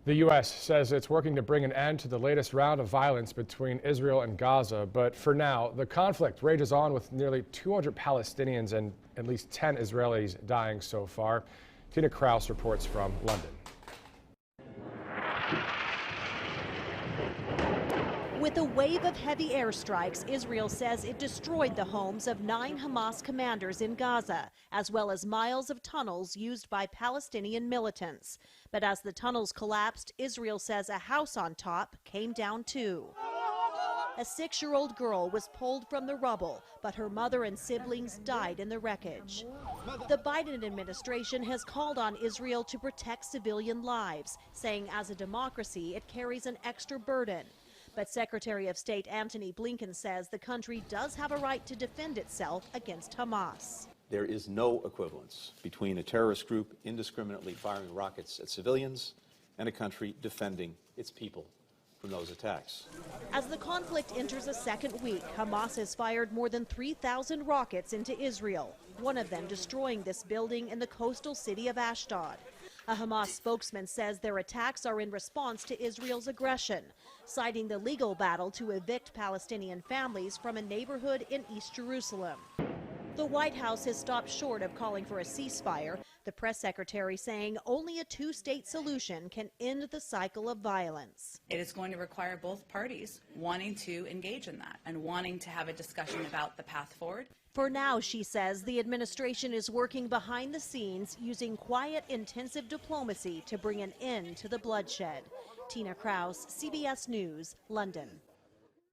The U.S. says it's working to bring an end to the latest round of violence between Israel and Gaza. But for now, the conflict rages on with nearly 200 Palestinians and at least 10 Israelis dying so far. Tina Kraus reports from London. With a wave of heavy airstrikes, Israel says it destroyed the homes of 9 Hamas commanders in Gaza, as well as miles of tunnels used by Palestinian militants. But as the tunnels collapsed, Israel says a house on top came down too. A 6-year-old girl was pulled from the rubble, but her mother and siblings died in the wreckage. The Biden administration has called on Israel to protect civilian lives, saying as a democracy it carries an extra burden. But Secretary of State Antony Blinken says the country does have a right to defend itself against Hamas. There is no equivalence between a terrorist group indiscriminately firing rockets at civilians and a country defending its people from those attacks. As the conflict enters a second week, Hamas has fired more than 3,000 rockets into Israel, one of them destroying this building in the coastal city of Ashdod. A Hamas spokesman says their attacks are in response to Israel's aggression, citing the legal battle to evict Palestinian families from a neighborhood in East Jerusalem. The White House has stopped short of calling for a ceasefire, the press secretary saying only a two-state solution can end the cycle of violence. It is going to require both parties wanting to engage in that and wanting to have a discussion about the path forward. For now, she says, the administration is working behind the scenes using quiet, intensive diplomacy to bring an end to the bloodshed. Tina Kraus, CBS News, London.